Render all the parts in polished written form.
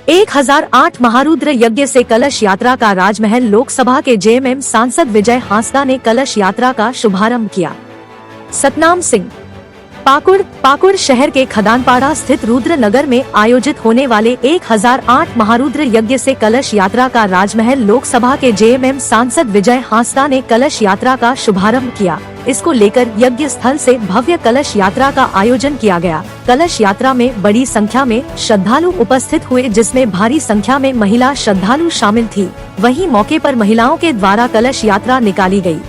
1008 महारुद्र यज्ञ से कलश यात्रा का राजमहल लोकसभा के जेएमएम सांसद विजय हांसदा ने कलश यात्रा का शुभारंभ किया। सतनाम सिंह पाकुड़ शहर के खदानपाड़ा स्थित रुद्रनगर में आयोजित होने वाले 1008 महारुद्र यज्ञ से कलश यात्रा का राजमहल लोकसभा के जेएमएम सांसद विजय हांसदा ने कलश यात्रा का शुभारंभ किया। इसको लेकर यज्ञ स्थल से भव्य कलश यात्रा का आयोजन किया गया। कलश यात्रा में बड़ी संख्या में श्रद्धालु उपस्थित हुए, जिसमें भारी संख्या में महिला श्रद्धालु शामिल थी। वहीं मौके पर महिलाओं के द्वारा कलश यात्रा निकाली गई।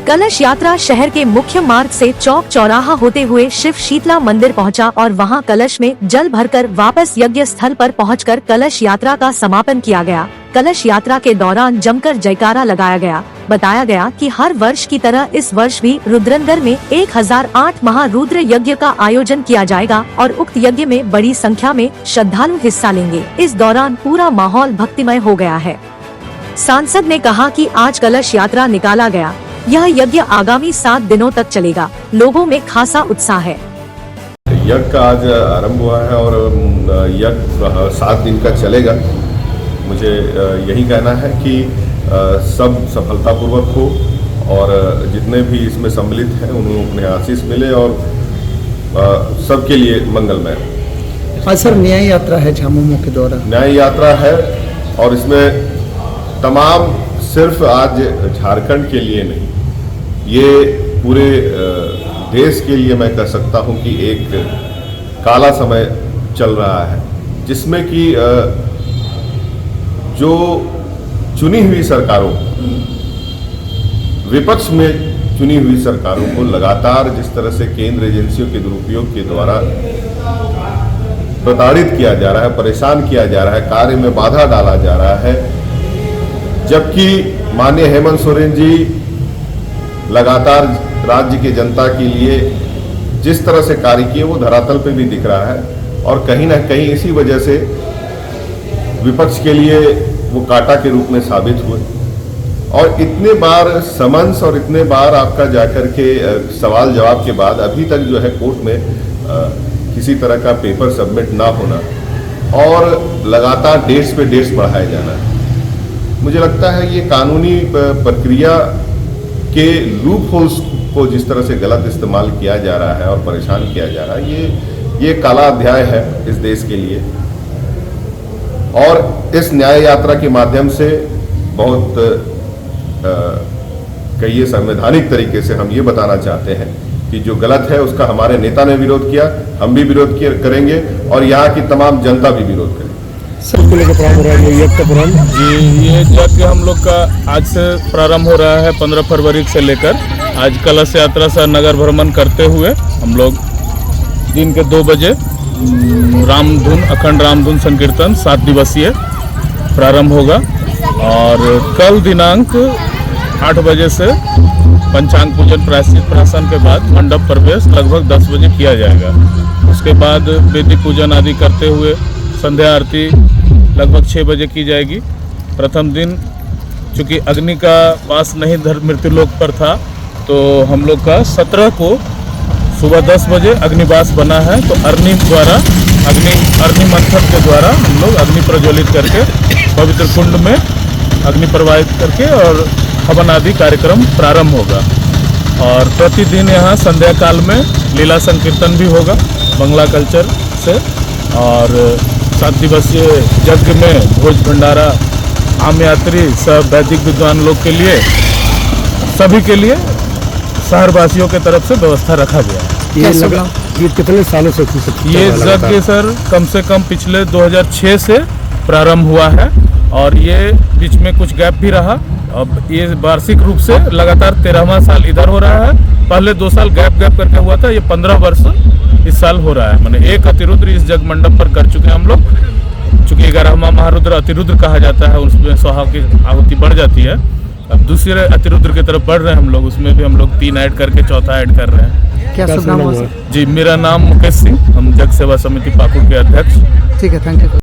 कलश यात्रा शहर के मुख्य मार्ग से चौक चौराहा होते हुए शिव शीतला मंदिर पहुंचा और वहां कलश में जल भरकर वापस यज्ञ स्थल पर पहुंचकर कलश यात्रा का समापन किया गया। कलश यात्रा के दौरान जमकर जयकारा लगाया गया। बताया गया कि हर वर्ष की तरह इस वर्ष भी रुद्रनगर में 1008 महारुद्र यज्ञ का आयोजन किया जाएगा और उक्त यज्ञ में बड़ी संख्या में श्रद्धालु हिस्सा लेंगे। इस दौरान पूरा माहौल भक्तिमय हो गया है। सांसद ने कहा कि आज कलश यात्रा निकाला गया। यह यज्ञ आगामी 7 दिनों तक चलेगा। लोगों में खासा उत्साह है। यज्ञ का आज आरंभ हुआ है और यज्ञ 7 दिन का चलेगा। मुझे यही कहना है कि सब सफलतापूर्वक हो और जितने भी इसमें सम्मिलित हैं उन्हें अपने आशीष मिले और सबके लिए मंगलमय हो। आज सर न्याय यात्रा है झामुमो के द्वारा। न्याय यात्रा है और इसमें तमाम सिर्फ आज झारखंड के लिए नहीं, ये पूरे देश के लिए मैं कह सकता हूं कि एक काला समय चल रहा है, जिसमें कि जो चुनी हुई सरकारों, विपक्ष में चुनी हुई सरकारों को लगातार जिस तरह से केंद्र एजेंसियों के दुरुपयोग के द्वारा प्रताड़ित किया जा रहा है, परेशान किया जा रहा है, कार्य में बाधा डाला जा रहा है, जबकि माननीय हेमंत सोरेन जी लगातार राज्य की जनता के लिए जिस तरह से कार्य किए वो धरातल पे भी दिख रहा है और कहीं ना कहीं इसी वजह से विपक्ष के लिए वो कांटा के रूप में साबित हुए। और इतने बार समन्स और इतने बार आपका जाकर के सवाल जवाब के बाद अभी तक जो है कोर्ट में किसी तरह का पेपर सबमिट ना होना और लगातार डेट्स पे डेट्स बढ़ाए जाना, मुझे लगता है ये कानूनी प्रक्रिया के लूप होल्स को जिस तरह से गलत इस्तेमाल किया जा रहा है और परेशान किया जा रहा है, ये काला अध्याय है इस देश के लिए। और इस न्याय यात्रा के माध्यम से बहुत कई संवैधानिक तरीके से हम ये बताना चाहते हैं कि जो गलत है उसका हमारे नेता ने विरोध किया, हम भी विरोध करेंगे और यहाँ की तमाम जनता भी विरोध करेगी। जी, ये यज्ञ हम लोग का आज से प्रारंभ हो रहा है 15 फरवरी से लेकर। आज कलश यात्रा से नगर भ्रमण करते हुए हम लोग दिन के 2 बजे अखंड रामधुन संकीर्तन 7 दिवसीय प्रारंभ होगा और कल दिनांक 8 बजे से पंचांग पूजन प्रायश्चित प्राशन के बाद मंडप प्रवेश लगभग 10 बजे किया जाएगा। उसके बाद वेदी पूजन आदि करते हुए संध्या आरती लगभग 6 बजे की जाएगी। प्रथम दिन चूँकि अग्नि का वास नहीं मृत्युलोक पर था, तो हम लोग का 17 को सुबह 10 बजे अग्निवास बना है। तो अग्नि मंथन के द्वारा हम लोग अग्नि प्रज्वलित करके पवित्र कुंड में अग्नि प्रवाहित करके और हवन आदि कार्यक्रम प्रारंभ होगा। और प्रतिदिन यहाँ संध्या काल में लीला संकीर्तन भी होगा बंगला कल्चर से। और 7 दिवसीय यज्ञ में भोज भंडारा आम यात्री सब वैदिक विद्वान लोग के लिए, सभी के लिए शहरवासियों के तरफ से व्यवस्था रखा गया है। ये कितने सालों से ये यज्ञ सर कम से कम पिछले 2006 से प्रारंभ हुआ है और ये बीच में कुछ गैप भी रहा। अब ये वार्षिक रूप से लगातार 13वां साल इधर हो रहा है। पहले 2 साल गैप करके हुआ था। ये 15 वर्ष इस साल हो रहा है। मैंने एक अतिरुद्र इस जग मंडप पर कर चुके हैं हम लोग। चूँकि 11वां महारुद्र अतिरुद्र कहा जाता है, उसमें स्वाहा की आहुति बढ़ जाती है। अब दूसरे अतिरुद्र की तरफ बढ़ रहे हैं हम लोग, उसमें भी हम लोग 3 ऐड करके चौथा ऐड कर रहे हैं। क्या शुभ नाम है? जी, मेरा नाम मुकेश सिंह, हम जग सेवा समिति पाकुड़ के अध्यक्ष। ठीक है, थैंक यू।